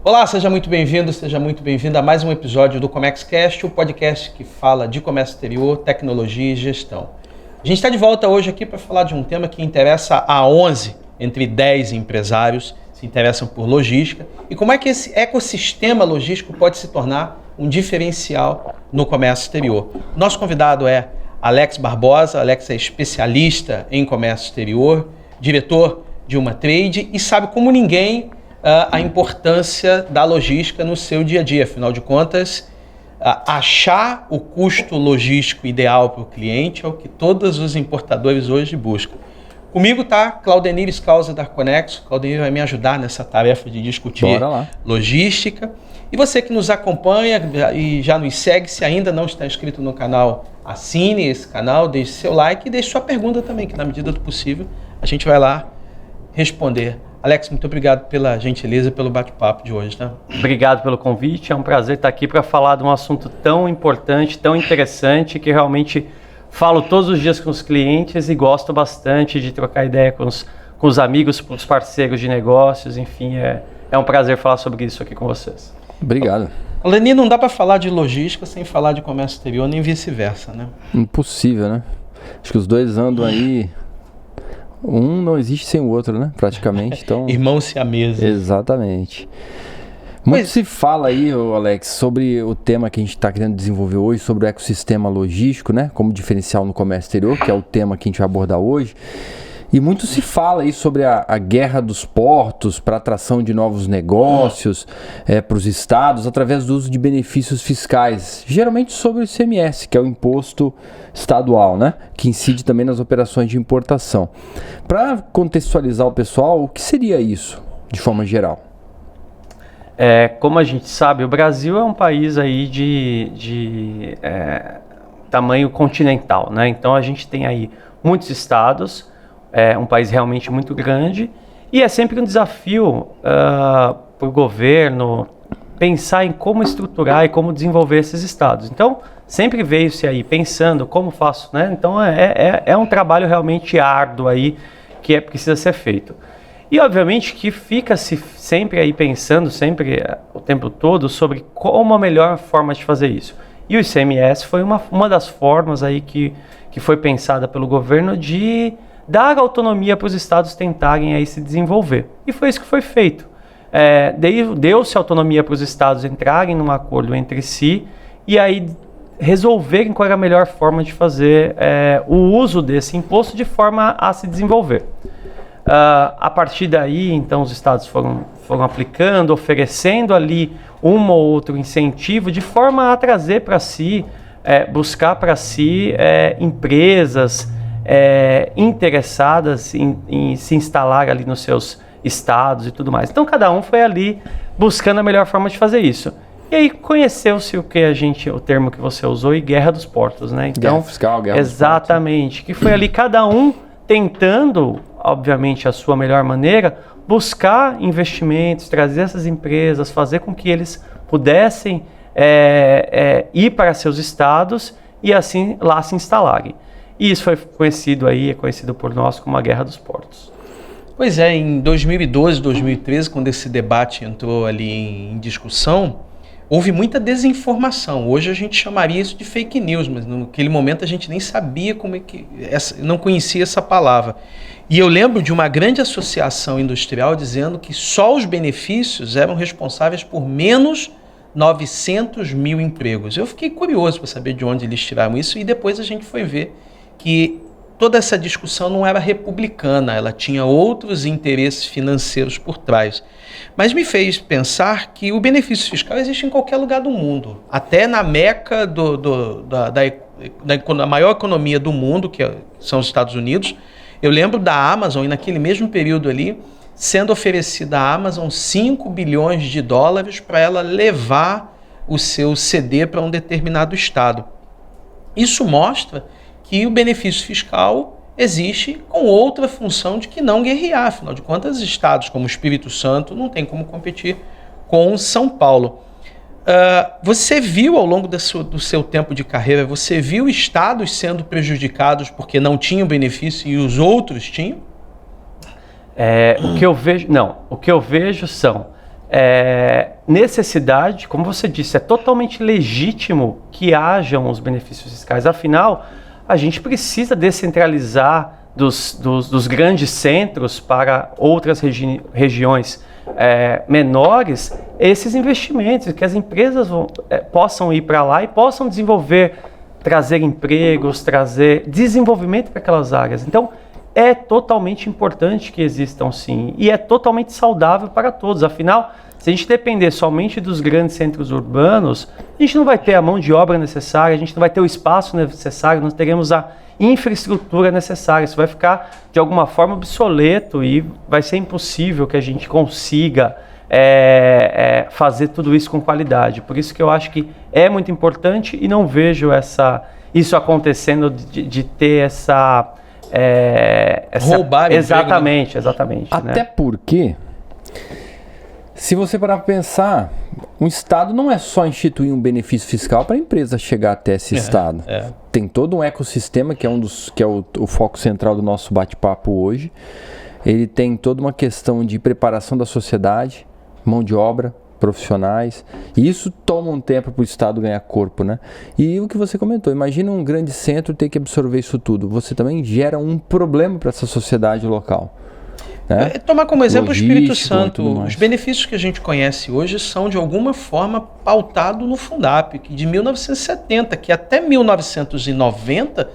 Olá, seja muito bem-vindo, seja muito bem-vinda a mais um episódio do ComexCast, o podcast que fala de comércio exterior, tecnologia e gestão. A gente está de volta hoje aqui para falar de um tema que interessa a 11 entre 10 empresários que se interessam por logística e como é que esse ecossistema logístico pode se tornar um diferencial no comércio exterior. Nosso convidado é Alex Barbosa. Alex é especialista em comércio exterior, diretor de uma trade e sabe como ninguém a importância da logística no seu dia a dia. Afinal de contas, achar o custo logístico ideal para o cliente é o que todos os importadores hoje buscam. Comigo está Claudenir Scalzi da Arconexo. Claudenir vai me ajudar nessa tarefa de discutir logística. E você que nos acompanha e já nos segue, se ainda não está inscrito no canal, assine esse canal, deixe seu like e deixe sua pergunta também, que na medida do possível a gente vai lá responder. Alex, muito obrigado pela gentileza e pelo bate-papo de hoje, tá? Obrigado pelo convite, é um prazer estar aqui para falar de um assunto tão importante, tão interessante, que realmente falo todos os dias com os clientes e gosto bastante de trocar ideia com os amigos, com os parceiros de negócios, enfim, é um prazer falar sobre isso aqui com vocês. Obrigado. Leni, não dá para falar de logística sem falar de comércio exterior, nem vice-versa, né? Impossível, né? Acho que os dois andam aí... Um não existe sem o outro, né? Praticamente. Então... Irmãos siameses. Exatamente. Muito se fala aí, Alex, sobre o tema que a gente está querendo desenvolver hoje, sobre o ecossistema logístico, né? Como diferencial no comércio exterior, que é o tema que a gente vai abordar hoje. E muito se fala aí sobre a guerra dos portos para atração de novos negócios para os estados através do uso de benefícios fiscais, geralmente sobre o ICMS, que é o imposto estadual, né? Que incide também nas operações de importação. Para contextualizar o pessoal, o que seria isso, de forma geral? Como a gente sabe, o Brasil é um país aí de tamanho continental, né? Então a gente tem aí muitos estados. É um país realmente muito grande e é sempre um desafio para o governo pensar em como estruturar e como desenvolver esses estados. Então, sempre veio-se aí pensando como faço, né? Então, é um trabalho realmente árduo aí que precisa ser feito. E, obviamente, que fica-se sempre aí pensando, sempre o tempo todo, sobre como a melhor forma de fazer isso. E o ICMS foi uma das formas aí que foi pensada pelo governo de dar autonomia para os estados tentarem aí se desenvolver. E foi isso que foi feito. Deu-se autonomia para os estados entrarem num acordo entre si e aí resolverem qual era a melhor forma de fazer o uso desse imposto de forma a se desenvolver. A partir daí, então, os estados foram aplicando, oferecendo ali um ou outro incentivo de forma a trazer para si, buscar para si empresas interessadas em se instalar ali nos seus estados e tudo mais. Então cada um foi ali buscando a melhor forma de fazer isso. E aí conheceu-se o termo que você usou, e guerra dos portos, né? Então, guerra fiscal, guerra exatamente, dos portos. Que foi ali cada um tentando, obviamente, a sua melhor maneira, buscar investimentos, trazer essas empresas, fazer com que eles pudessem ir para seus estados e assim lá se instalarem. E isso é conhecido por nós como a Guerra dos Portos. Pois é, em 2012, 2013, quando esse debate entrou ali em discussão, houve muita desinformação. Hoje a gente chamaria isso de fake news, mas naquele momento a gente nem sabia não conhecia essa palavra. E eu lembro de uma grande associação industrial dizendo que só os benefícios eram responsáveis por menos 900 mil empregos. Eu fiquei curioso para saber de onde eles tiraram isso e depois a gente foi ver que toda essa discussão não era republicana, ela tinha outros interesses financeiros por trás. Mas me fez pensar que o benefício fiscal existe em qualquer lugar do mundo, até na meca da maior economia do mundo, que são os Estados Unidos. Eu lembro da Amazon, e naquele mesmo período ali, sendo oferecida à Amazon 5 bilhões de dólares para ela levar o seu CD para um determinado estado. Isso mostra que o benefício fiscal existe com outra função de que não guerrear. Afinal de contas, estados como o Espírito Santo não tem como competir com São Paulo. Você viu ao longo do seu tempo de carreira, você viu estados sendo prejudicados porque não tinham benefício e os outros tinham? O que eu vejo são necessidade, como você disse, é totalmente legítimo que hajam os benefícios fiscais. Afinal, a gente precisa descentralizar dos grandes centros para outras regiões menores esses investimentos, que as empresas possam ir para lá e possam desenvolver, trazer empregos, trazer desenvolvimento para aquelas áreas. Então, é totalmente importante que existam sim, e é totalmente saudável para todos. Afinal, se a gente depender somente dos grandes centros urbanos, a gente não vai ter a mão de obra necessária, a gente não vai ter o espaço necessário, não teremos a infraestrutura necessária. Isso vai ficar, de alguma forma, obsoleto e vai ser impossível que a gente consiga fazer tudo isso com qualidade. Por isso que eu acho que é muito importante e não vejo isso acontecendo de ter essa roubar exatamente. Até porque, se você parar para pensar, um Estado não é só instituir um benefício fiscal para a empresa chegar até esse Estado. Tem todo um ecossistema que é o foco central do nosso bate-papo hoje. Ele tem toda uma questão de preparação da sociedade, mão de obra, profissionais, e isso toma um tempo para o Estado ganhar corpo, né? E o que você comentou, imagina um grande centro ter que absorver isso tudo. Você também gera um problema para essa sociedade local. Né? Tomar como exemplo o Espírito Santo. Os benefícios que a gente conhece hoje são de alguma forma pautados no Fundap, de 1970, que até 1990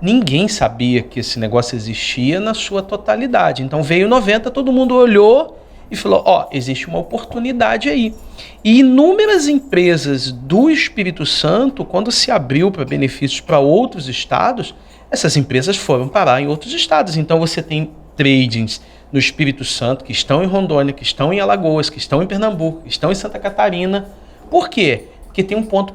ninguém sabia que esse negócio existia na sua totalidade. Então veio 90, todo mundo olhou e falou, existe uma oportunidade aí. E inúmeras empresas do Espírito Santo, quando se abriu para benefícios para outros estados, essas empresas foram parar em outros estados. Então você tem tradings no Espírito Santo, que estão em Rondônia, que estão em Alagoas, que estão em Pernambuco, que estão em Santa Catarina. Por quê? Porque tem um ponto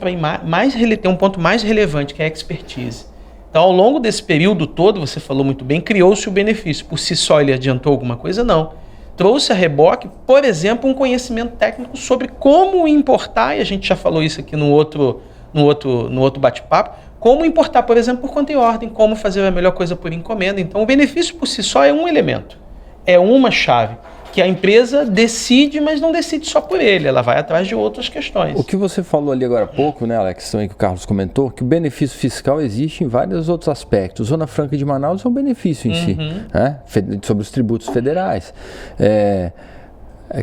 mais relevante, que é a expertise. Então, ao longo desse período todo, você falou muito bem, criou-se o benefício. Por si só ele adiantou alguma coisa? Não. Trouxe a reboque, por exemplo, um conhecimento técnico sobre como importar, e a gente já falou isso aqui no outro bate-papo, como importar, por exemplo, por conta e ordem, como fazer a melhor coisa por encomenda. Então, o benefício por si só é um elemento, é uma chave, que a empresa decide, mas não decide só por ele, ela vai atrás de outras questões. O que você falou ali agora há pouco, né, Alex, também que o Carlos comentou, que o benefício fiscal existe em vários outros aspectos. Zona Franca de Manaus é um benefício em si, né, sobre os tributos federais.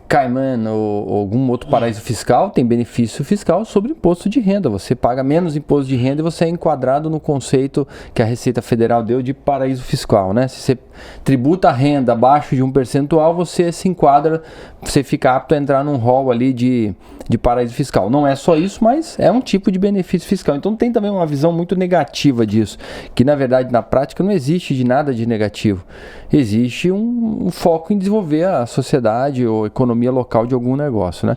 Cayman ou algum outro paraíso fiscal tem benefício fiscal sobre imposto de renda. Você paga menos imposto de renda e você é enquadrado no conceito que a Receita Federal deu de paraíso fiscal, né? Se você tributa a renda abaixo de um percentual, você se enquadra, você fica apto a entrar num rol ali de paraíso fiscal. Não é só isso, mas é um tipo de benefício fiscal. Então tem também uma visão muito negativa disso, que na verdade na prática não existe de nada de negativo. Existe um foco em desenvolver a sociedade ou economia local de algum negócio, né?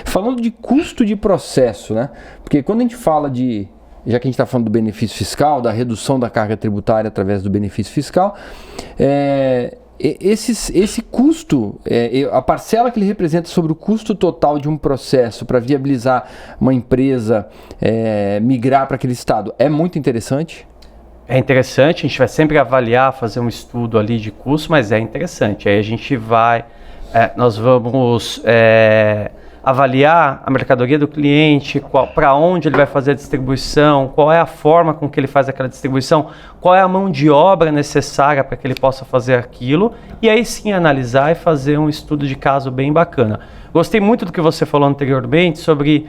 Falando de custo de processo, né? Porque quando a gente fala já que a gente está falando do benefício fiscal, da redução da carga tributária através do benefício fiscal, esse custo, a parcela que ele representa sobre o custo total de um processo para viabilizar uma empresa migrar para aquele estado, é muito interessante? É interessante, a gente vai sempre avaliar, fazer um estudo ali de custo, mas é interessante. Aí a gente nós vamos avaliar a mercadoria do cliente, para onde ele vai fazer a distribuição, qual é a forma com que ele faz aquela distribuição, qual é a mão de obra necessária para que ele possa fazer aquilo, e aí sim analisar e fazer um estudo de caso bem bacana. Gostei muito do que você falou anteriormente sobre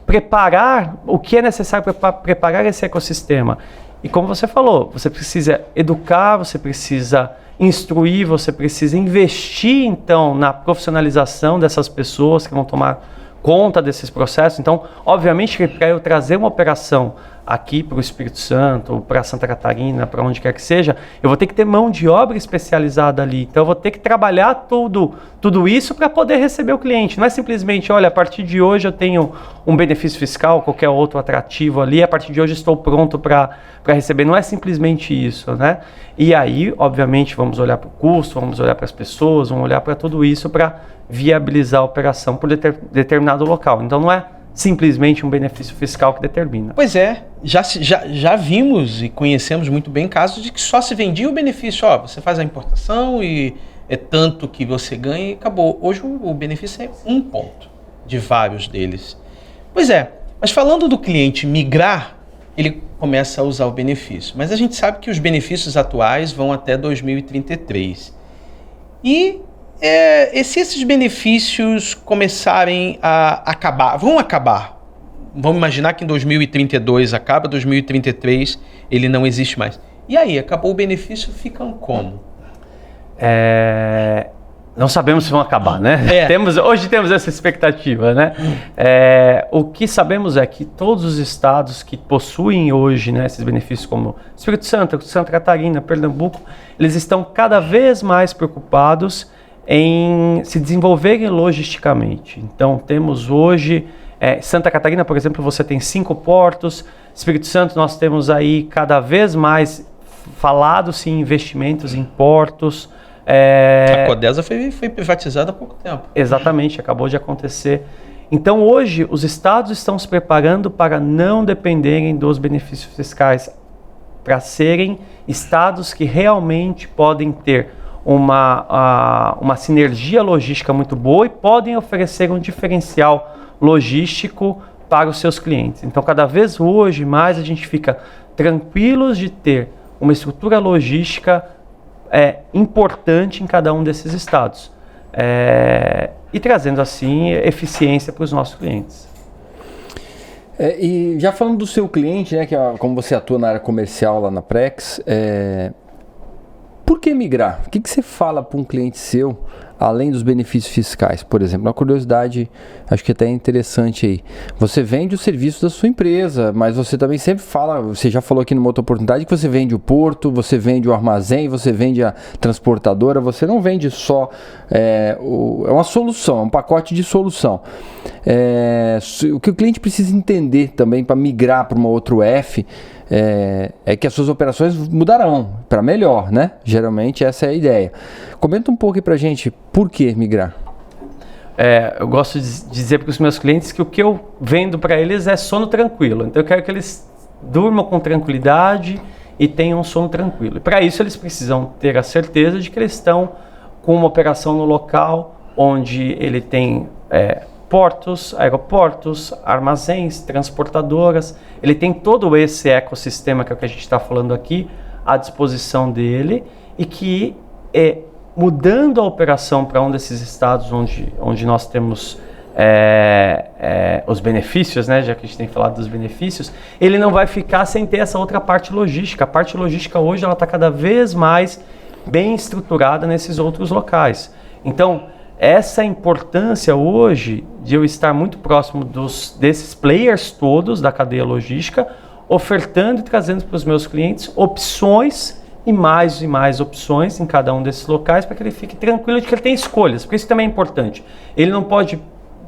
preparar o que é necessário para preparar esse ecossistema. E como você falou, você precisa educar, você precisa instruir, você precisa investir, então, na profissionalização dessas pessoas que vão tomar conta desses processos. Então, obviamente, que para eu trazer uma operação aqui para o Espírito Santo, para Santa Catarina, para onde quer que seja, eu vou ter que ter mão de obra especializada ali. Então, eu vou ter que trabalhar tudo isso para poder receber o cliente. Não é simplesmente, olha, a partir de hoje eu tenho um benefício fiscal, qualquer outro atrativo ali, a partir de hoje estou pronto para receber. Não é simplesmente isso, né? E aí, obviamente, vamos olhar para o custo, vamos olhar para as pessoas, vamos olhar para tudo isso para viabilizar a operação por determinado local. Então, não é simplesmente um benefício fiscal que determina. Pois é, já vimos e conhecemos muito bem casos de que só se vendia o benefício, você faz a importação e é tanto que você ganha e acabou. Hoje o benefício é um ponto de vários deles. Pois é, mas falando do cliente migrar, ele começa a usar o benefício. Mas a gente sabe que os benefícios atuais vão até 2033. E se esses benefícios começarem a acabar, vão acabar. Vamos imaginar que em 2032 acaba, 2033 ele não existe mais. E aí, acabou o benefício, ficam como? Não sabemos se vão acabar, né? Hoje temos essa expectativa, né? O que sabemos é que todos os estados que possuem hoje, né, esses benefícios, como Espírito Santo, Santa Catarina, Pernambuco, eles estão cada vez mais preocupados em se desenvolverem logisticamente. Então, temos hoje, Santa Catarina, por exemplo, você tem 5 portos. Espírito Santo, nós temos aí cada vez mais falado-se em investimentos em portos. A Codesa foi privatizada há pouco tempo. Exatamente, acabou de acontecer. Então, hoje, os estados estão se preparando para não dependerem dos benefícios fiscais, para serem estados que realmente podem ter uma sinergia logística muito boa e podem oferecer um diferencial logístico para os seus clientes. Então, cada vez hoje mais a gente fica tranquilos de ter uma estrutura logística importante em cada um desses estados e trazendo assim eficiência para os nossos clientes. E já falando do seu cliente, né, que como você atua na área comercial lá na Prex, por que migrar? O que você fala para um cliente seu, além dos benefícios fiscais, por exemplo? Uma curiosidade, acho que até é interessante aí. Você vende o serviço da sua empresa, mas você também sempre fala, você já falou aqui numa outra oportunidade, que você vende o porto, você vende o armazém, você vende a transportadora, você não vende só, é uma solução, é um pacote de solução. O que o cliente precisa entender também para migrar para uma outra F é que as suas operações mudarão para melhor, né? Geralmente essa é a ideia. Comenta um pouco aí pra gente, por que migrar? Eu gosto de dizer para os meus clientes que o que eu vendo para eles é sono tranquilo. Então eu quero que eles durmam com tranquilidade e tenham um sono tranquilo. E para isso eles precisam ter a certeza de que eles estão com uma operação no local onde ele tem portos, aeroportos, armazéns, transportadoras. Ele tem todo esse ecossistema que é o que a gente está falando aqui à disposição dele e que mudando a operação para um desses estados onde nós temos os benefícios, né, já que a gente tem falado dos benefícios, ele não vai ficar sem ter essa outra parte logística. A parte logística hoje ela está cada vez mais bem estruturada nesses outros locais. Então, essa importância hoje de eu estar muito próximo desses players todos da cadeia logística, ofertando e trazendo para os meus clientes opções e mais opções em cada um desses locais para que ele fique tranquilo de que ele tem escolhas, porque isso também é importante. Ele não pode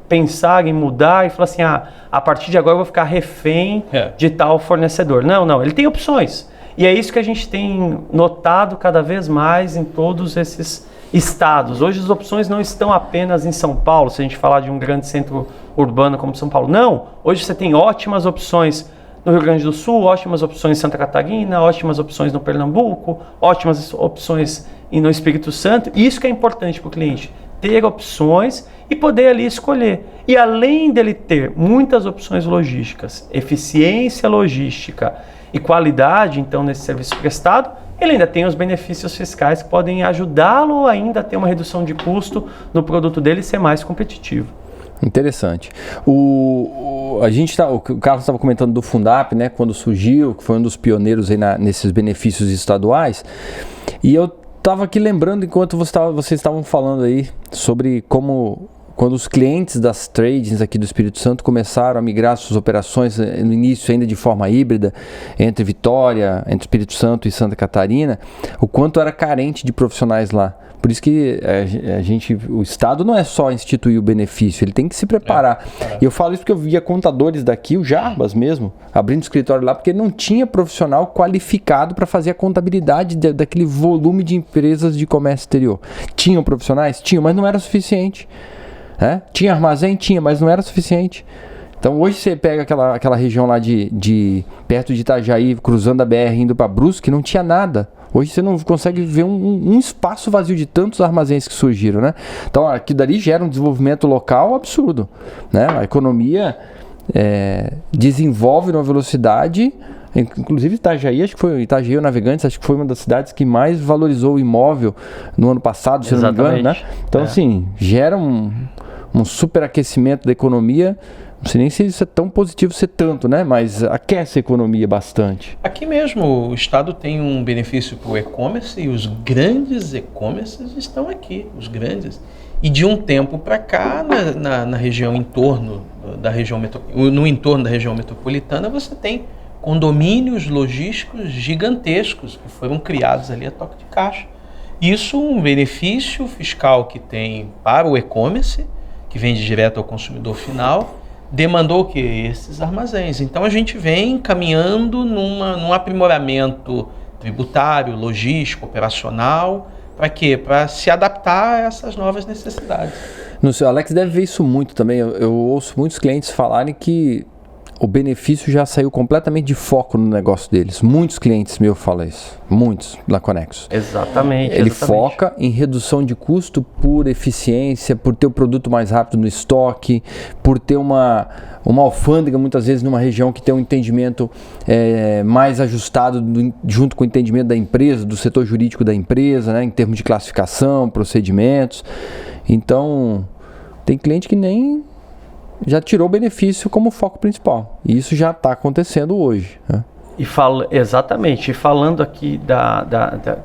pensar em mudar e falar assim, a partir de agora eu vou ficar refém de tal fornecedor. Não, ele tem opções. E é isso que a gente tem notado cada vez mais em todos esses estados. Hoje as opções não estão apenas em São Paulo, se a gente falar de um grande centro urbano como São Paulo. Não, hoje você tem ótimas opções no Rio Grande do Sul, ótimas opções em Santa Catarina, ótimas opções no Pernambuco, ótimas opções no Espírito Santo. Isso que é importante para o cliente, ter opções e poder ali escolher. E além dele ter muitas opções logísticas, eficiência logística e qualidade, então, nesse serviço prestado, ele ainda tem os benefícios fiscais que podem ajudá-lo ainda a ter uma redução de custo no produto dele e ser mais competitivo. Interessante. O Carlos estava comentando do Fundap, né, quando surgiu, que foi um dos pioneiros aí nesses benefícios estaduais, e eu estava aqui lembrando, enquanto vocês estavam falando aí, sobre como quando os clientes das tradings aqui do Espírito Santo começaram a migrar suas operações no início ainda de forma híbrida entre Vitória, entre Espírito Santo e Santa Catarina, o quanto era carente de profissionais lá. Por isso que o Estado não é só instituir o benefício, ele tem que se preparar. E eu falo isso porque eu via contadores daqui, o Jarbas mesmo, abrindo escritório lá, porque ele não tinha profissional qualificado para fazer a contabilidade daquele volume de empresas de comércio exterior. Tinham profissionais? Tinham, mas não era suficiente. Tinha armazém? Tinha, mas não era suficiente. Então hoje você pega aquela região lá perto de Itajaí, cruzando a BR, indo para Brusque, não tinha nada. Hoje você não consegue ver um espaço vazio de tantos armazéns que surgiram, né? Então aquilo dali gera um desenvolvimento local absurdo, né? A economia desenvolve numa velocidade, inclusive Itajaí, acho que foi Itajaí ou Navegantes, acho que foi uma das cidades que mais valorizou o imóvel no ano passado, se eu não me engano, né? Então assim, gera um superaquecimento da economia. Não sei nem se isso é tão positivo ser tanto, né? Mas aquece a economia bastante. Aqui mesmo o Estado tem um benefício para o e-commerce e os grandes e-commerces estão aqui, os grandes. E de um tempo para cá, na região no entorno da região metropolitana, você tem condomínios logísticos gigantescos que foram criados ali a toque de caixa. Isso um benefício fiscal que tem para o e-commerce, que vende direto ao consumidor final, demandou o quê? Esses armazéns. Então a gente vem caminhando num aprimoramento tributário, logístico, operacional. Para quê? Para se adaptar a essas novas necessidades. No seu Alex deve ver isso muito também. Eu ouço muitos clientes falarem que o benefício já saiu completamente de foco no negócio deles. Muitos clientes meus falam isso. Muitos da Conexo. Exatamente. Ele foca em redução de custo por eficiência, por ter o produto mais rápido no estoque, por ter uma alfândega muitas vezes numa região que tem um entendimento mais ajustado junto com o entendimento da empresa, do setor jurídico da empresa, né, em termos de classificação, procedimentos. Então, tem cliente que nem já tirou o benefício como foco principal. E isso já está acontecendo hoje, né? Exatamente. E falando aqui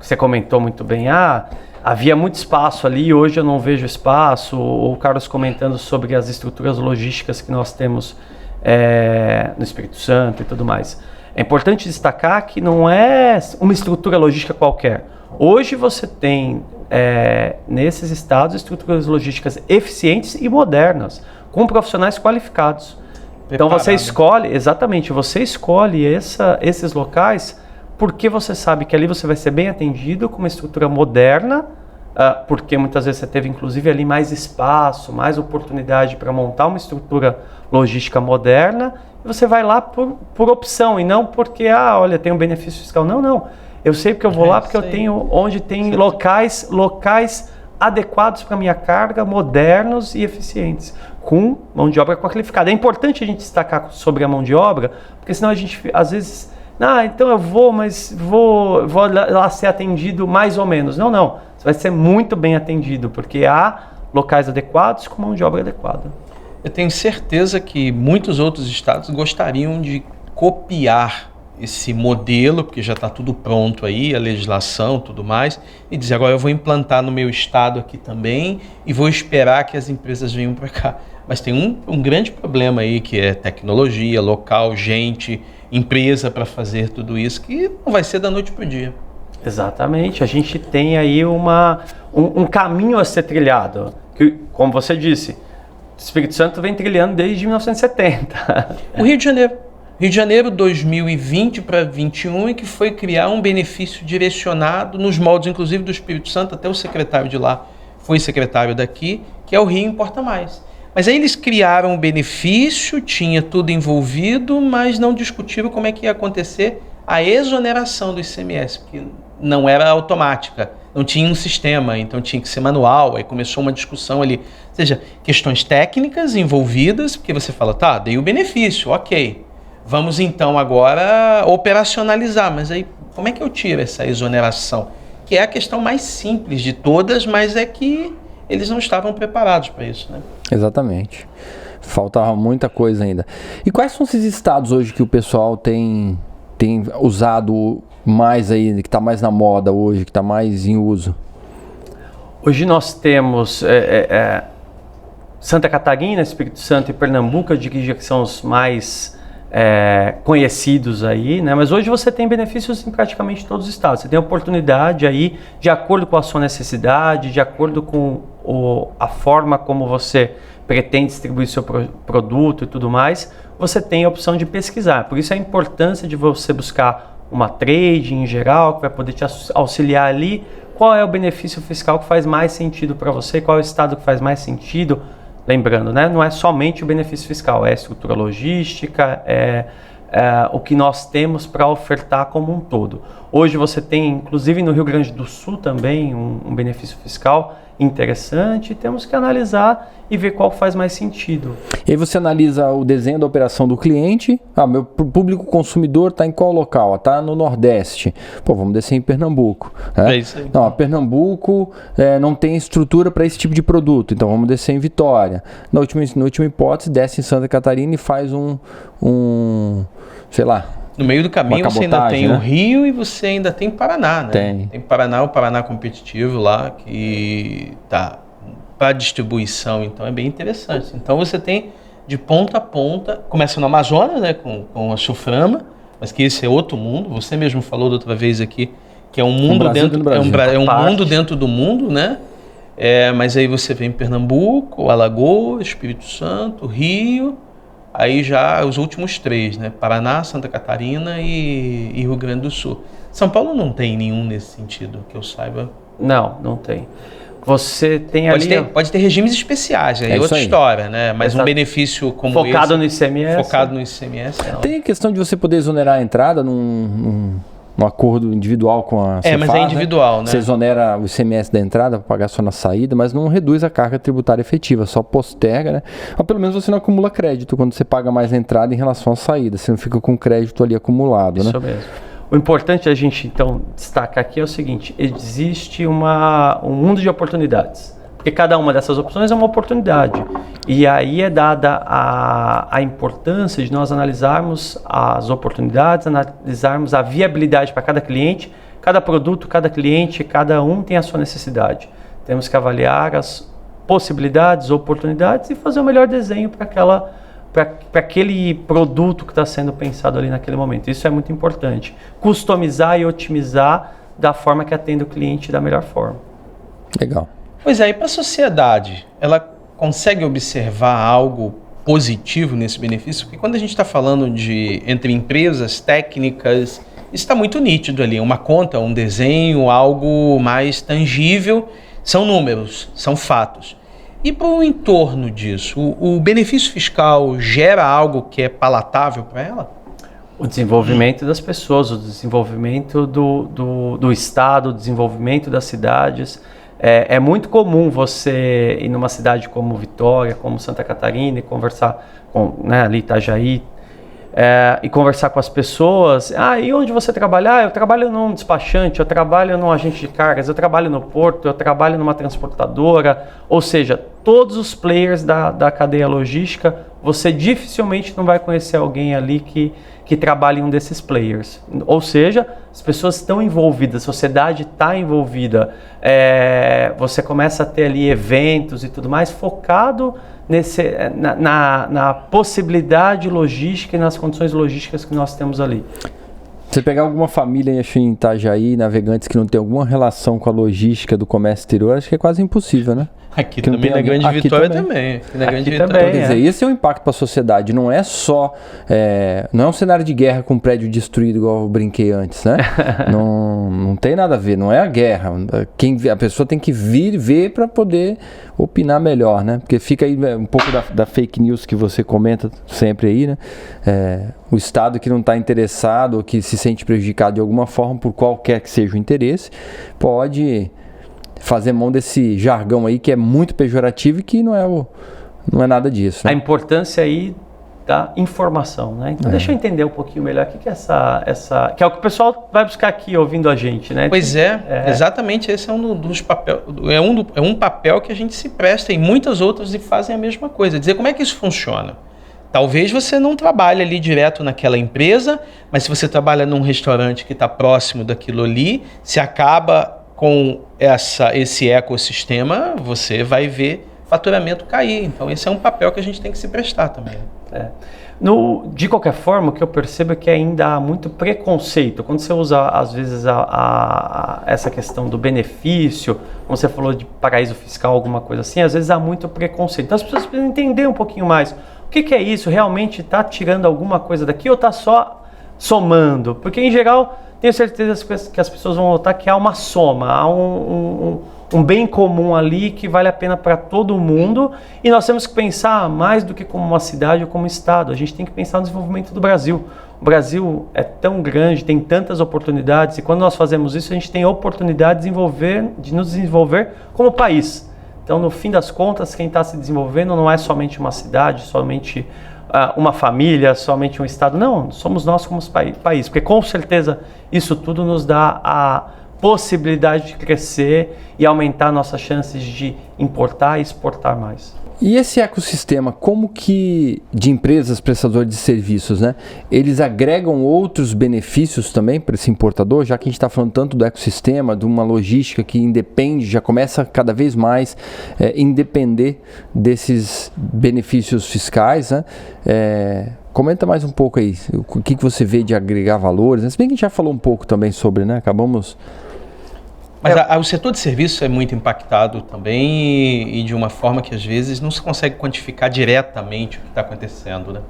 que você comentou muito bem, havia muito espaço ali, hoje eu não vejo espaço, ou o Carlos comentando sobre as estruturas logísticas que nós temos no Espírito Santo e tudo mais. É importante destacar que não é uma estrutura logística qualquer. Hoje você tem, nesses estados, estruturas logísticas eficientes e modernas, com profissionais qualificados. Então você escolhe, você escolhe esses locais porque você sabe que ali você vai ser bem atendido com uma estrutura moderna, porque muitas vezes você teve inclusive ali mais espaço, mais oportunidade para montar uma estrutura logística moderna, e você vai lá por opção e não porque, olha, tem um benefício fiscal. Não. Eu sei porque eu vou lá porque eu tenho onde tem locais adequados para a minha carga, modernos e eficientes, com mão de obra qualificada. É importante a gente destacar sobre a mão de obra, porque senão a gente, às vezes, então eu vou lá ser atendido mais ou menos. Não, você vai ser muito bem atendido, porque há locais adequados com mão de obra adequada. Eu tenho certeza que muitos outros estados gostariam de copiar esse modelo, porque já está tudo pronto aí, a legislação, tudo mais, e dizer, agora eu vou implantar no meu estado aqui também e vou esperar que as empresas venham para cá. Mas tem um grande problema aí, que é tecnologia, local, gente, empresa para fazer tudo isso, que não vai ser da noite para o dia. Exatamente, a gente tem aí um caminho a ser trilhado, que, como você disse, o Espírito Santo vem trilhando desde 1970. O Rio de Janeiro 2020 para 2021 é que foi criar um benefício direcionado nos moldes, inclusive do Espírito Santo, até o secretário de lá foi secretário daqui, que é o Rio Importa Mais. Mas aí eles criaram um benefício, tinha tudo envolvido, mas não discutiram como é que ia acontecer a exoneração do ICMS, porque não era automática, não tinha um sistema, então tinha que ser manual, aí começou uma discussão ali. Ou seja, questões técnicas envolvidas, porque você fala, dei o benefício, ok. Vamos então agora operacionalizar, mas aí como é que eu tiro essa exoneração? Que é a questão mais simples de todas, mas é que eles não estavam preparados para isso, né? Exatamente. Faltava muita coisa ainda. E quais são esses estados hoje que o pessoal tem usado mais aí, que está mais na moda hoje, que está mais em uso? Hoje nós temos Santa Catarina, Espírito Santo e Pernambuco, eu diria que são os mais conhecidos aí, né? Mas hoje você tem benefícios em praticamente todos os estados. Você tem oportunidade aí, de acordo com a sua necessidade, de acordo com a forma como você pretende distribuir seu produto e tudo mais, você tem a opção de pesquisar. Por isso a importância de você buscar uma trade em geral, que vai poder te auxiliar ali, qual é o benefício fiscal que faz mais sentido para você, qual é o estado que faz mais sentido. Lembrando, né, não é somente o benefício fiscal, é a estrutura logística, o que nós temos para ofertar como um todo. Hoje você tem, inclusive no Rio Grande do Sul também, um benefício fiscal interessante, temos que analisar e ver qual faz mais sentido. E aí você analisa o desenho da operação do cliente. Meu público consumidor está em qual local? Está no Nordeste. Pô, vamos descer em Pernambuco. Né? É isso aí. Não, Pernambuco não tem estrutura para esse tipo de produto, então vamos descer em Vitória. Na última hipótese, desce em Santa Catarina e faz sei lá. No meio do caminho você ainda tem, né, o Rio e você ainda tem Paraná, né? Tem Paraná, o Paraná competitivo lá, que tá para distribuição, então é bem interessante. Então você tem de ponta a ponta, começa no Amazonas, né, com a Suframa, mas que esse é outro mundo. Você mesmo falou da outra vez aqui que é um mundo mundo dentro do mundo, né? Mas aí você vem em Pernambuco, Alagoas, Espírito Santo, Rio. Aí já os últimos 3, né? Paraná, Santa Catarina e Rio Grande do Sul. São Paulo não tem nenhum nesse sentido, que eu saiba. Não tem. Você tem pode ter regimes especiais, aí outra história, né? Mas um benefício como focado esse... Focado no ICMS, não. Tem a questão de você poder exonerar a entrada num acordo individual com a Cefaz, mas é individual, né? Você exonera o ICMS da entrada para pagar só na saída, mas não reduz a carga tributária efetiva, só posterga, né? Mas pelo menos você não acumula crédito quando você paga mais a entrada em relação à saída, você não fica com crédito ali acumulado, Isso né? mesmo. O importante a gente, então, destacar aqui é o seguinte: existe um mundo de oportunidades. Porque cada uma dessas opções é uma oportunidade. E aí é dada a importância de nós analisarmos as oportunidades, analisarmos a viabilidade para cada cliente, cada produto, cada cliente, cada um tem a sua necessidade. Temos que avaliar as possibilidades, oportunidades e fazer o melhor desenho para aquele produto que está sendo pensado ali naquele momento. Isso é muito importante. Customizar e otimizar da forma que atende o cliente da melhor forma. Legal. Pois é, e para a sociedade, ela consegue observar algo positivo nesse benefício? Porque quando a gente está falando entre empresas técnicas, isso está muito nítido ali, uma conta, um desenho, algo mais tangível, são números, são fatos. E para o entorno disso, o benefício fiscal gera algo que é palatável para ela? O desenvolvimento das pessoas, o desenvolvimento do Estado, o desenvolvimento das cidades. É muito comum você ir numa cidade como Vitória, como Santa Catarina e conversar com, né, ali Itajaí, e conversar com as pessoas. E onde você trabalha? Eu trabalho num despachante, eu trabalho num agente de cargas, eu trabalho no porto, eu trabalho numa transportadora. Ou seja, todos os players da cadeia logística, você dificilmente não vai conhecer alguém ali que trabalha em um desses players. Ou seja, as pessoas estão envolvidas, a sociedade está envolvida. Você começa a ter ali eventos e tudo mais focado na possibilidade logística e nas condições logísticas que nós temos ali. Você pegar alguma família em Itajaí, navegantes que não tem alguma relação com a logística do comércio exterior, acho que é quase impossível, né? Aqui também na Grande Vitória também. Aqui na Grande Vitória. Quer dizer, esse é um impacto para a sociedade, não é só... não é um cenário de guerra com prédio destruído, igual eu brinquei antes, né? não tem nada a ver, não é a guerra. A pessoa tem que vir ver para poder opinar melhor, né? Porque fica aí um pouco da fake news que você comenta sempre aí, né? O Estado que não está interessado ou que se sente prejudicado de alguma forma, por qualquer que seja o interesse, pode fazer mão desse jargão aí que é muito pejorativo e que não é nada disso, né? A importância aí da informação, né? Então deixa eu entender um pouquinho melhor o que é essa... Que é o que o pessoal vai buscar aqui ouvindo a gente, né? Pois exatamente, esse é um dos papéis, é um papel que a gente se presta e muitas outras fazem a mesma coisa, dizer como é que isso funciona. Talvez você não trabalhe ali direto naquela empresa, mas se você trabalha num restaurante que está próximo daquilo ali, se acaba com esse ecossistema, você vai ver faturamento cair. Então, esse é um papel que a gente tem que se prestar também. De qualquer forma, o que eu percebo é que ainda há muito preconceito. Quando você usa, às vezes, essa questão do benefício, como você falou de paraíso fiscal, alguma coisa assim, às vezes há muito preconceito. Então, as pessoas precisam entender um pouquinho mais. O que é isso? Realmente está tirando alguma coisa daqui ou está só somando? Porque, em geral, tenho certeza que as pessoas vão notar que há uma soma, há um bem comum ali que vale a pena para todo mundo, e nós temos que pensar mais do que como uma cidade ou como um estado, a gente tem que pensar no desenvolvimento do Brasil. O Brasil é tão grande, tem tantas oportunidades, e quando nós fazemos isso, a gente tem a oportunidade de nos desenvolver como país. Então, no fim das contas, quem está se desenvolvendo não é somente uma cidade, somente uma família, somente um estado. Não, somos nós como país, porque com certeza isso tudo nos dá a possibilidade de crescer e aumentar nossas chances de importar e exportar mais. E esse ecossistema, como que de empresas prestadoras de serviços, né? Eles agregam outros benefícios também para esse importador, já que a gente está falando tanto do ecossistema, de uma logística que independe, já começa cada vez mais independer desses benefícios fiscais, né? Comenta mais um pouco aí, o que você vê de agregar valores, né? Se bem que a gente já falou um pouco também sobre, né? Acabamos... Mas o setor de serviços é muito impactado também e de uma forma que às vezes não se consegue quantificar diretamente o que está acontecendo, né?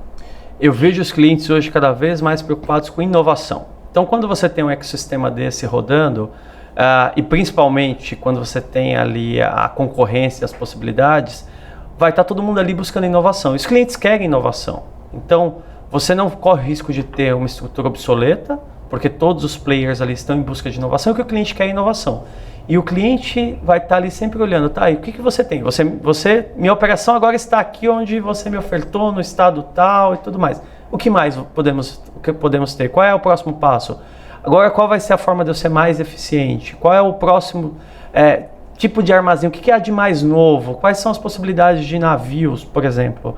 Eu vejo os clientes hoje cada vez mais preocupados com inovação. Então, quando você tem um ecossistema desse rodando, e principalmente quando você tem ali a concorrência, as possibilidades, vai estar todo mundo ali buscando inovação. Os clientes querem inovação. Então, você não corre o risco de ter uma estrutura obsoleta, porque todos os players ali estão em busca de inovação, que o cliente quer inovação. E o cliente vai estar ali sempre olhando, tá, e o que você tem? Minha operação agora está aqui onde você me ofertou, no estado tal e tudo mais. O que mais podemos ter? Qual é o próximo passo? Agora, qual vai ser a forma de eu ser mais eficiente? Qual é o próximo tipo de armazém? O que há de mais novo? Quais são as possibilidades de navios, por exemplo?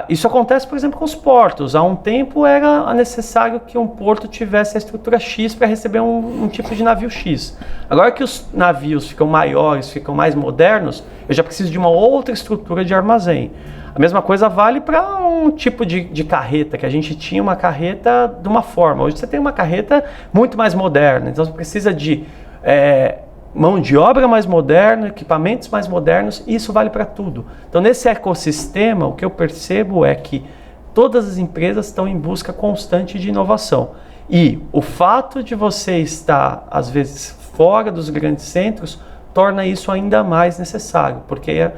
Isso acontece, por exemplo, com os portos. Há um tempo era necessário que um porto tivesse a estrutura X para receber um tipo de navio X. Agora que os navios ficam maiores, ficam mais modernos, eu já preciso de uma outra estrutura de armazém. A mesma coisa vale para um tipo de carreta, que a gente tinha uma carreta de uma forma. Hoje você tem uma carreta muito mais moderna, então você precisa de mão de obra mais moderna, equipamentos mais modernos, e isso vale para tudo. Então, nesse ecossistema, o que eu percebo é que todas as empresas estão em busca constante de inovação. E o fato de você estar, às vezes, fora dos grandes centros, torna isso ainda mais necessário, porque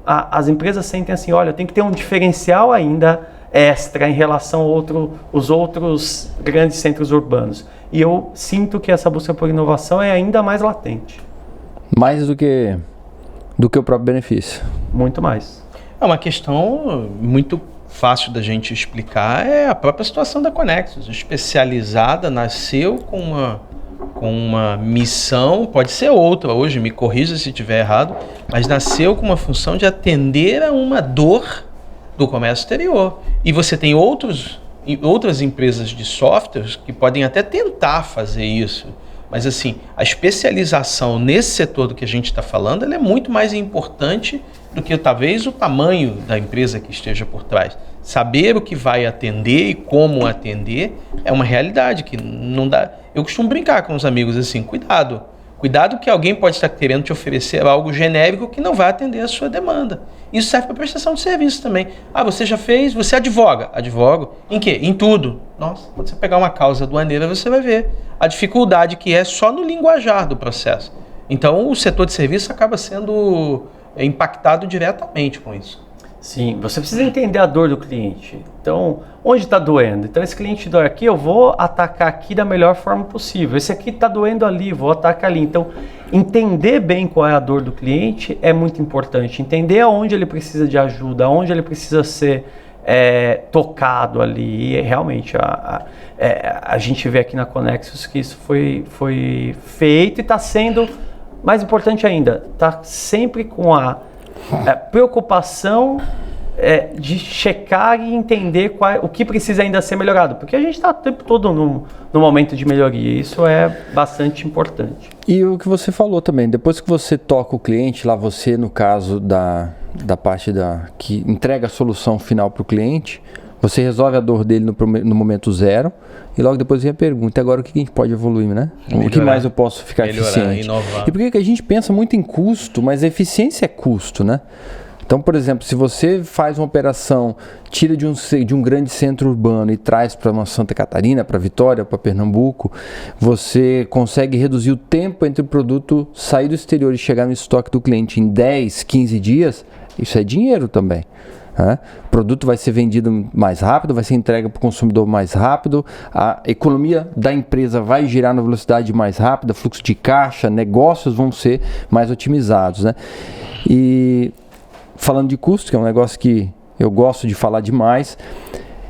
as empresas sentem assim, olha, tem que ter um diferencial ainda extra em relação aos outros grandes centros urbanos. E eu sinto que essa busca por inovação é ainda mais latente. Mais do que o próprio benefício. Muito mais. É uma questão muito fácil da gente explicar, é a própria situação da Conexus. Especializada, nasceu com uma missão, pode ser outra hoje, me corrija se estiver errado, mas nasceu com uma função de atender a uma dor do comércio exterior. E você tem outras empresas de softwares que podem até tentar fazer isso, mas assim, a especialização nesse setor do que a gente está falando, ela é muito mais importante do que talvez o tamanho da empresa que esteja por trás. Saber o que vai atender e como atender é uma realidade que não dá. Eu costumo brincar com os amigos assim, cuidado que alguém pode estar querendo te oferecer algo genérico que não vai atender a sua demanda. Isso serve para prestação de serviço também. Você já fez, você advoga. Advogo em quê? Em tudo. Nossa, quando você pegar uma causa aduaneira, você vai ver a dificuldade que é só no linguajar do processo. Então, o setor de serviço acaba sendo impactado diretamente com isso. Sim, você precisa entender a dor do cliente. Então, onde está doendo? Então, esse cliente dói aqui, eu vou atacar aqui da melhor forma possível. Esse aqui está doendo ali, vou atacar ali. Então, entender bem qual é a dor do cliente é muito importante. Entender aonde ele precisa de ajuda, aonde ele precisa ser tocado ali. E realmente, a gente vê aqui na Conexus que isso foi feito e está sendo, mais importante ainda, está sempre com a preocupação de checar e entender o que precisa ainda ser melhorado, porque a gente está o tempo todo no momento de melhoria, isso é bastante importante. E o que você falou também, depois que você toca o cliente, lá você no caso da parte que entrega a solução final para o cliente, você resolve a dor dele no momento zero e logo depois vem a pergunta, agora o que a gente pode evoluir, né? Melhorar, o que mais eu posso ficar eficiente? Inovar. E por que a gente pensa muito em custo, mas eficiência é custo, né? Então, por exemplo, se você faz uma operação, tira de um grande centro urbano e traz para uma Santa Catarina, para Vitória, para Pernambuco, você consegue reduzir o tempo entre o produto sair do exterior e chegar no estoque do cliente em 10, 15 dias, isso é dinheiro também. né? O produto vai ser vendido mais rápido, vai ser entregue para o consumidor mais rápido, a economia da empresa vai girar na velocidade mais rápida, fluxo de caixa, negócios vão ser mais otimizados, né? E falando de custo, que é um negócio que eu gosto de falar demais,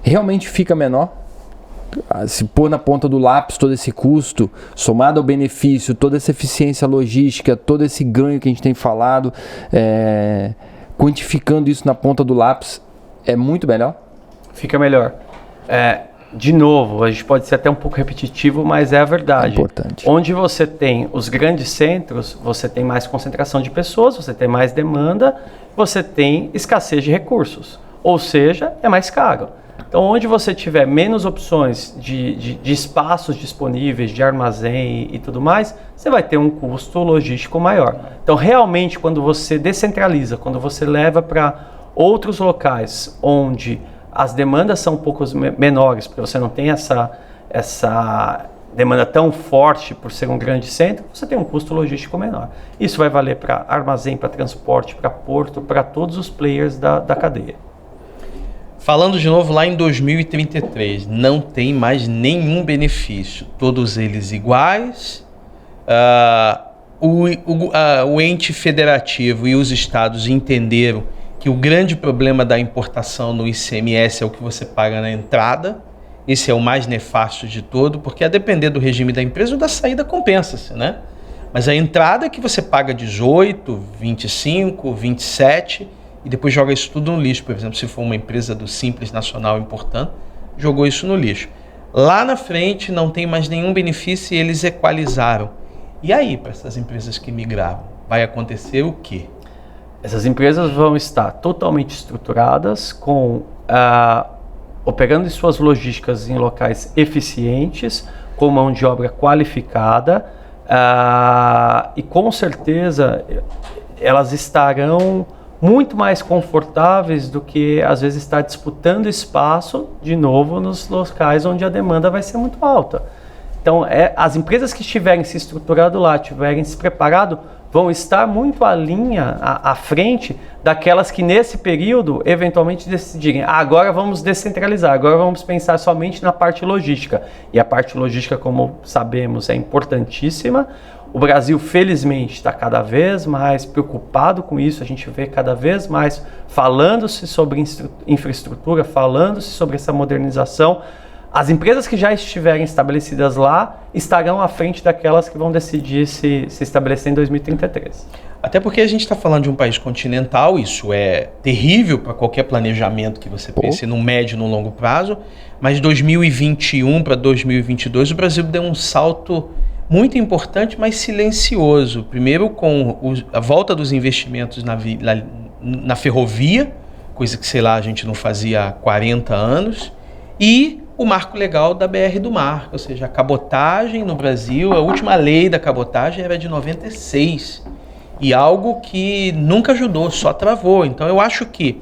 realmente fica menor. Se pôr na ponta do lápis todo esse custo, somado ao benefício, toda essa eficiência logística, todo esse ganho que a gente tem falado, quantificando isso na ponta do lápis, é muito melhor? Fica melhor. De novo, a gente pode ser até um pouco repetitivo, mas é a verdade. É importante. Onde você tem os grandes centros, você tem mais concentração de pessoas, você tem mais demanda, você tem escassez de recursos. Ou seja, é mais caro. Então, onde você tiver menos opções de espaços disponíveis, de armazém e tudo mais, você vai ter um custo logístico maior. Então, realmente, quando você descentraliza, quando você leva para outros locais onde as demandas são um pouco menores, porque você não tem essa demanda tão forte por ser um grande centro, você tem um custo logístico menor. Isso vai valer para armazém, para transporte, para porto, para todos os players da cadeia. Falando de novo lá em 2033, não tem mais nenhum benefício, todos eles iguais. O ente federativo e os estados entenderam que o grande problema da importação no ICMS é o que você paga na entrada. Esse é o mais nefasto de todo, porque a depender do regime da empresa, o da saída compensa-se, né? Mas a entrada é que você paga 18, 25, 27 e depois joga isso tudo no lixo. Por exemplo, se for uma empresa do Simples Nacional importando, jogou isso no lixo. Lá na frente não tem mais nenhum benefício e eles equalizaram. E aí, para essas empresas que migraram, vai acontecer o quê? Essas empresas vão estar totalmente estruturadas, operando suas logísticas em locais eficientes, com mão de obra qualificada, e com certeza elas estarão muito mais confortáveis do que às vezes estar disputando espaço de novo nos locais onde a demanda vai ser muito alta. Então, as empresas que estiverem se estruturado lá, estiverem se preparado, vão estar muito à frente daquelas que nesse período eventualmente decidirem, agora vamos descentralizar, agora vamos pensar somente na parte logística. E a parte logística, como sabemos, é importantíssima. O Brasil, felizmente, está cada vez mais preocupado com isso, a gente vê cada vez mais falando-se sobre infraestrutura, falando-se sobre essa modernização. As empresas que já estiverem estabelecidas lá estarão à frente daquelas que vão decidir se estabelecer em 2033. Até porque a gente está falando de um país continental, isso é terrível para qualquer planejamento que você pense no médio e no longo prazo, mas de 2021 para 2022 o Brasil deu um salto muito importante, mas silencioso. Primeiro com a volta dos investimentos na ferrovia, coisa que, sei lá, a gente não fazia há 40 anos, e o marco legal da BR do Mar, ou seja, a cabotagem no Brasil, a última lei da cabotagem era de 96, e algo que nunca ajudou, só travou. Então eu acho que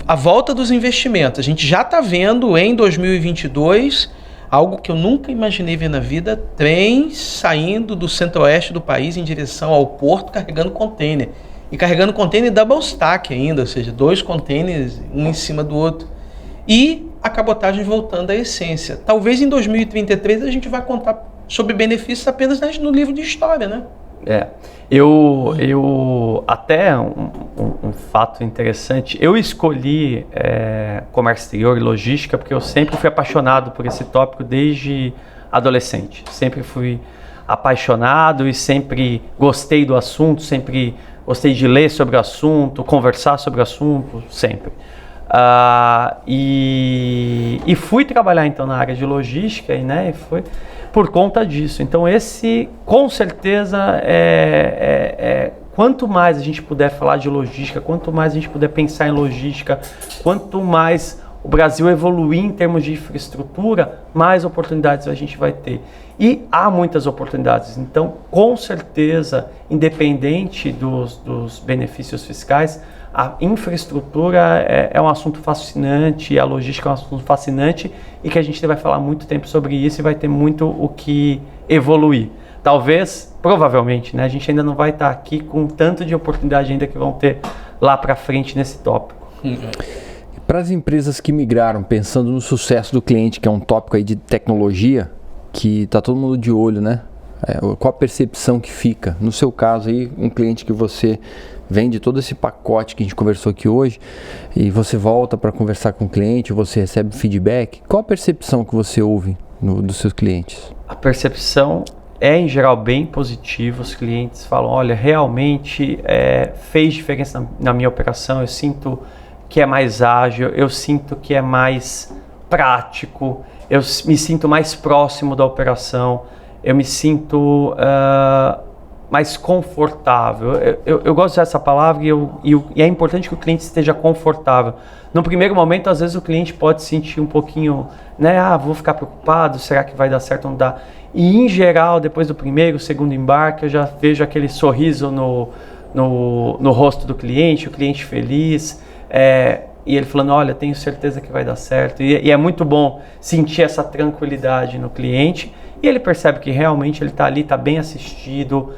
a volta dos investimentos, a gente já está vendo em 2022 algo que eu nunca imaginei ver na vida, trens saindo do centro-oeste do país em direção ao porto carregando container. E carregando container double stack ainda, ou seja, 2 containers, um em cima do outro. E a cabotagem voltando à essência. Talvez em 2033 a gente vai contar sobre benefícios apenas no livro de história, né? Eu até um fato interessante, eu escolhi comércio exterior e logística porque eu sempre fui apaixonado por esse tópico desde adolescente. Sempre fui apaixonado e sempre gostei do assunto, sempre gostei de ler sobre o assunto, conversar sobre o assunto, sempre. E fui trabalhar então na área de logística e foi por conta disso. Então esse com certeza quanto mais a gente puder falar de logística, quanto mais a gente puder pensar em logística, quanto mais o Brasil evoluir em termos de infraestrutura, mais oportunidades a gente vai ter. E há muitas oportunidades. Então, com certeza, independente dos benefícios fiscais, a infraestrutura é um assunto fascinante, a logística é um assunto fascinante e que a gente vai falar muito tempo sobre isso e vai ter muito o que evoluir. Talvez, provavelmente, a gente ainda não vai estar aqui com tanto de oportunidade ainda que vão ter lá para frente nesse tópico. Para as empresas que migraram, pensando no sucesso do cliente, que é um tópico aí de tecnologia, que tá todo mundo de olho, né? Qual a percepção que fica? No seu caso aí, um cliente que você vende todo esse pacote que a gente conversou aqui hoje e você volta para conversar com o cliente, você recebe feedback, qual a percepção que você ouve dos seus clientes? A percepção é, em geral, bem positiva. Os clientes falam, olha, realmente fez diferença na minha operação, eu sinto que é mais ágil, eu sinto que é mais prático, eu me sinto mais próximo da operação, eu me sinto mais confortável. Eu gosto dessa palavra e é importante que o cliente esteja confortável. No primeiro momento, às vezes o cliente pode sentir um pouquinho, né? Vou ficar preocupado, será que vai dar certo ou não dá? E em geral, depois do primeiro, segundo embarque, eu já vejo aquele sorriso no rosto do cliente, o cliente feliz, e ele falando, olha, tenho certeza que vai dar certo. E é muito bom sentir essa tranquilidade no cliente. E ele percebe que realmente ele está ali, está bem assistido,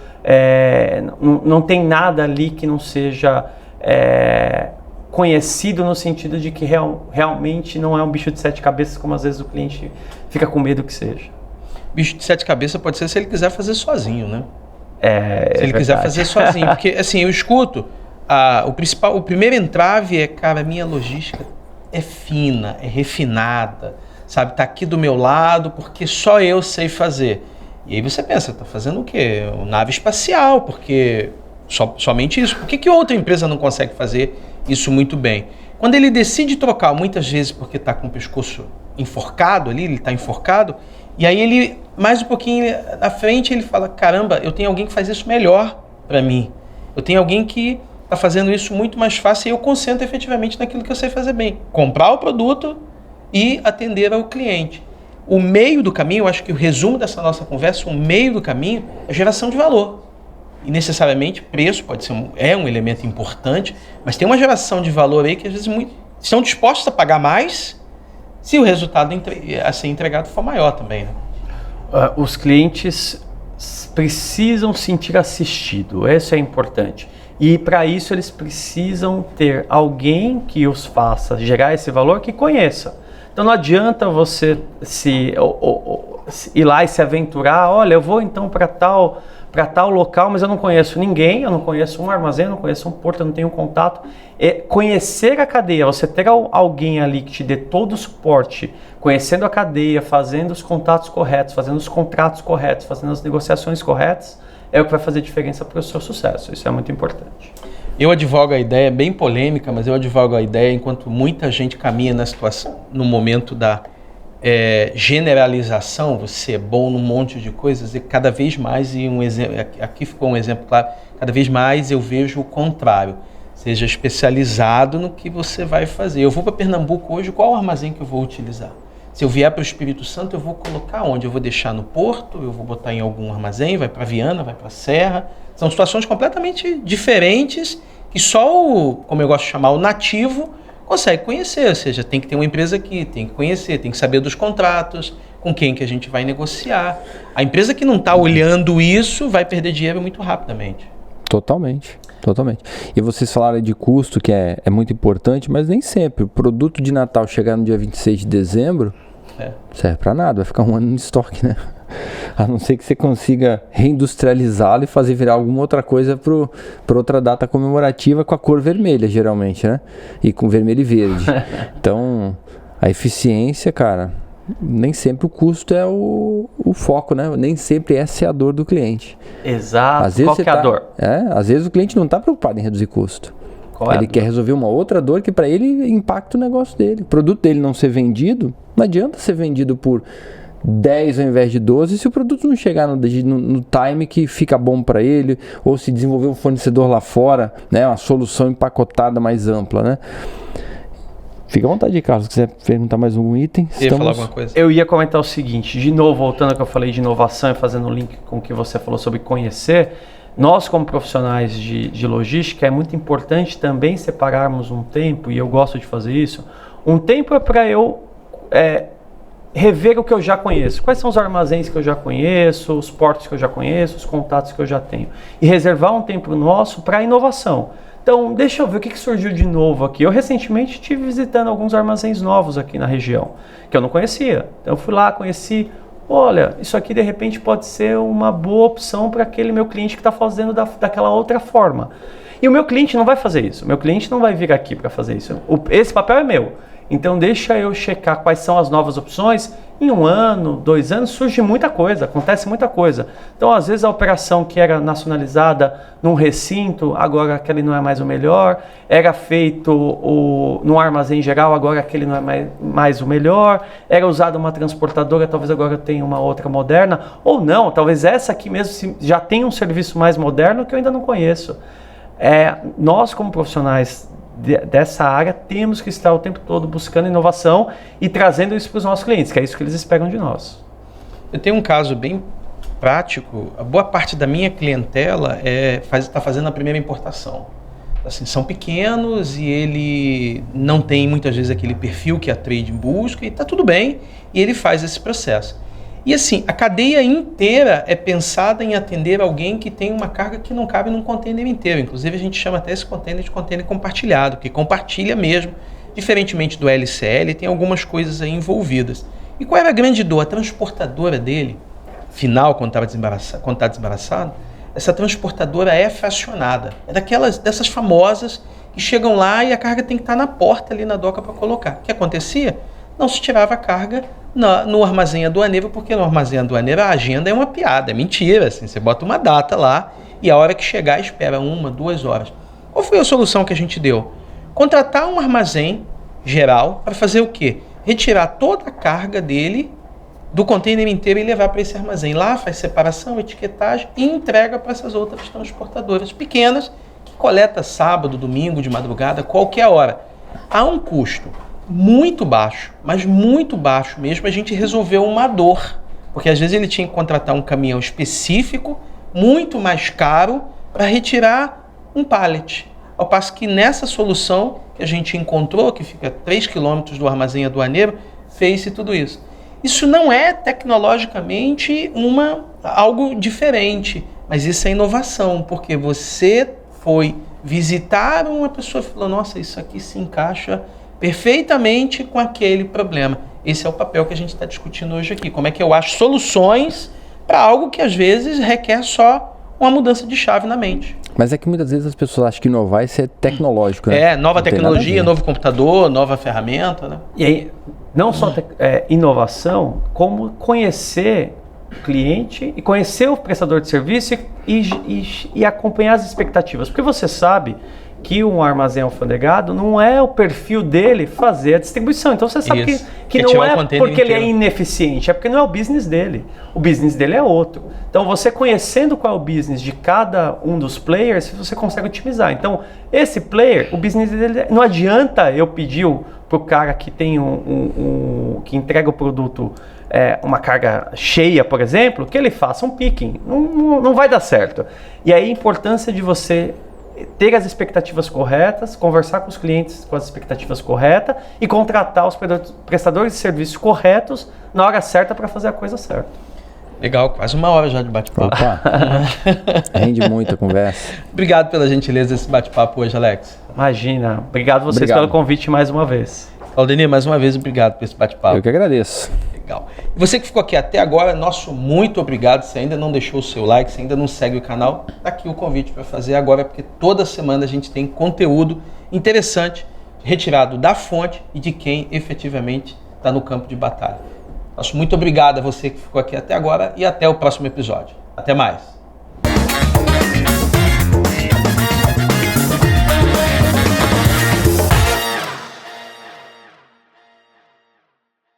não tem nada ali que não seja conhecido no sentido de que realmente não é um bicho de 7 cabeças, como às vezes o cliente fica com medo que seja. Bicho de 7 cabeças pode ser se ele quiser fazer sozinho, né? Se ele quiser fazer sozinho. Porque, assim, eu escuto, o primeiro entrave é, cara, a minha logística é fina, é refinada, sabe? Tá aqui do meu lado porque só eu sei fazer. E aí você pensa, tá fazendo o quê? Uma nave espacial, porque somente isso. Por que outra empresa não consegue fazer isso muito bem? Quando ele decide trocar, muitas vezes porque tá com o pescoço enforcado ali, ele tá enforcado, e aí ele, mais um pouquinho na frente, ele fala, caramba, eu tenho alguém que faz isso melhor para mim. Eu tenho alguém que tá fazendo isso muito mais fácil e eu concentro efetivamente naquilo que eu sei fazer bem. Comprar o produto e atender ao cliente. O meio do caminho, eu acho que o resumo dessa nossa conversa, o meio do caminho é geração de valor. E necessariamente preço pode ser um elemento importante, mas tem uma geração de valor aí que às vezes estão dispostos a pagar mais se o resultado a ser entregado for maior também, né? Os clientes precisam sentir assistido, isso é importante. E para isso eles precisam ter alguém que os faça gerar esse valor, que conheça. Então não adianta você ir lá e se aventurar, olha, eu vou então para tal local, mas eu não conheço ninguém, eu não conheço um armazém, eu não conheço um porto, eu não tenho contato. Conhecer a cadeia, você ter alguém ali que te dê todo o suporte, conhecendo a cadeia, fazendo os contatos corretos, fazendo os contratos corretos, fazendo as negociações corretas, é o que vai fazer diferença para o seu sucesso. Isso é muito importante. Eu advogo a ideia, bem polêmica, mas eu advogo a ideia enquanto muita gente caminha na situação, no momento da generalização, você é bom num monte de coisas, e cada vez mais, aqui ficou um exemplo claro, cada vez mais eu vejo o contrário. Seja especializado no que você vai fazer. Eu vou para Pernambuco hoje, qual armazém que eu vou utilizar? Se eu vier para o Espírito Santo, eu vou colocar onde? Eu vou deixar no Porto, eu vou botar em algum armazém, vai para Viana, vai para Serra. São situações completamente diferentes que só como eu gosto de chamar, o nativo consegue conhecer. Ou seja, tem que ter uma empresa aqui, tem que conhecer, tem que saber dos contratos, com quem que a gente vai negociar. A empresa que não está olhando isso vai perder dinheiro muito rapidamente. Totalmente. E vocês falaram de custo, que é muito importante, mas nem sempre. O produto de Natal chegar no dia 26 de dezembro, serve para nada, vai ficar um ano no estoque, né? A não ser que você consiga reindustrializá-lo e fazer virar alguma outra coisa para outra data comemorativa com a cor vermelha, geralmente, né? E com vermelho e verde. Então, a eficiência, cara, nem sempre o custo é o foco, né? Nem sempre essa é a dor do cliente. Exato. Às vezes qual que é a dor? Às vezes o cliente não está preocupado em reduzir custo. Ele quer resolver uma outra dor que para ele impacta o negócio dele. O produto dele não ser vendido, não adianta ser vendido por 10 ao invés de 12 se o produto não chegar no time que fica bom para ele, ou se desenvolver um fornecedor lá fora, né? Uma solução empacotada mais ampla, né? Fica à vontade, Carlos, se quiser perguntar mais um item. Falar alguma coisa? Eu ia comentar o seguinte, de novo, voltando ao que eu falei de inovação e fazendo um link com o que você falou sobre conhecer, nós como profissionais de logística, é muito importante também separarmos um tempo, e eu gosto de fazer isso, um tempo é para eu rever o que eu já conheço. Quais são os armazéns que eu já conheço, os portos que eu já conheço, os contatos que eu já tenho. E reservar um tempo nosso para inovação. Então, deixa eu ver o que surgiu de novo aqui. Eu recentemente estive visitando alguns armazéns novos aqui na região, que eu não conhecia. Então, eu fui lá, conheci. Olha, isso aqui de repente pode ser uma boa opção para aquele meu cliente que está fazendo daquela outra forma. E o meu cliente não vai fazer isso. O meu cliente não vai vir aqui para fazer isso. Esse papel é meu. Então, deixa eu checar quais são as novas opções. Em 1 ano, 2 anos, surge muita coisa, acontece muita coisa. Então, às vezes, a operação que era nacionalizada num recinto, agora aquele não é mais o melhor. Era feito num armazém geral, agora aquele não é mais o melhor. Era usada uma transportadora, talvez agora tenha uma outra moderna. Ou não, talvez essa aqui mesmo já tenha um serviço mais moderno que eu ainda não conheço. Nós, como profissionais dessa área, temos que estar o tempo todo buscando inovação e trazendo isso para os nossos clientes, que é isso que eles esperam de nós. Eu tenho um caso bem prático. A boa parte da minha clientela está fazendo a primeira importação. Assim, são pequenos e ele não tem muitas vezes aquele perfil que a trade busca, e está tudo bem, e ele faz esse processo. E assim, a cadeia inteira é pensada em atender alguém que tem uma carga que não cabe num container inteiro. Inclusive, a gente chama até esse container de container compartilhado, que compartilha mesmo, diferentemente do LCL, tem algumas coisas aí envolvidas. E qual era a grande dor? A transportadora dele, final, quando está desembaraçado, essa transportadora é fracionada. É dessas famosas que chegam lá e a carga tem que estar na porta ali na doca para colocar. O que acontecia? Não se tirava a carga no armazém aduaneiro, porque no armazém aduaneiro a agenda é uma piada, é mentira. Assim, você bota uma data lá e a hora que chegar espera 1, 2 horas. Qual foi a solução que a gente deu? Contratar um armazém geral para fazer o quê? Retirar toda a carga dele do container inteiro e levar para esse armazém. Lá faz separação, etiquetagem e entrega para essas outras transportadoras pequenas que coleta sábado, domingo, de madrugada, qualquer hora. Há um custo muito baixo, mas muito baixo mesmo. A gente resolveu uma dor, porque às vezes ele tinha que contratar um caminhão específico, muito mais caro, para retirar um pallet. Ao passo que nessa solução que a gente encontrou, que fica a 3 km do armazém aduaneiro, fez-se tudo isso. Isso não é tecnologicamente algo diferente, mas isso é inovação, porque você foi visitar uma pessoa e falou, nossa, isso aqui se encaixa perfeitamente com aquele problema. Esse é o papel que a gente está discutindo hoje aqui. Como é que eu acho soluções para algo que às vezes requer só uma mudança de chave na mente. Mas é que muitas vezes as pessoas acham que inovar é ser tecnológico, né? Nova tecnologia, novo computador, nova ferramenta, né? E aí, não só inovação, como conhecer o cliente e conhecer o prestador de serviço e acompanhar as expectativas. Porque você sabe que um armazém alfandegado não é o perfil dele fazer a distribuição. Então você sabe que não é porque ele é ineficiente, é porque não é o business dele. O business dele é outro. Então você conhecendo qual é o business de cada um dos players, você consegue otimizar. Então esse player, o business dele, não adianta eu pedir para o cara que tem que entrega o produto uma carga cheia, por exemplo, que ele faça um picking. Não vai dar certo. E aí a importância de você ter as expectativas corretas, conversar com os clientes com as expectativas corretas e contratar os prestadores de serviços corretos na hora certa para fazer a coisa certa. Legal, quase 1 hora já de bate-papo. Rende muito a conversa. Obrigado pela gentileza desse bate-papo hoje, Alex. Imagina. Obrigado vocês pelo convite mais uma vez. Aldenir, mais uma vez, obrigado por esse bate-papo. Eu que agradeço. Legal. E você que ficou aqui até agora, nosso muito obrigado. Se ainda não deixou o seu like, se ainda não segue o canal, tá aqui o convite para fazer agora, porque toda semana a gente tem conteúdo interessante, retirado da fonte e de quem efetivamente está no campo de batalha. Nosso muito obrigado a você que ficou aqui até agora e até o próximo episódio. Até mais.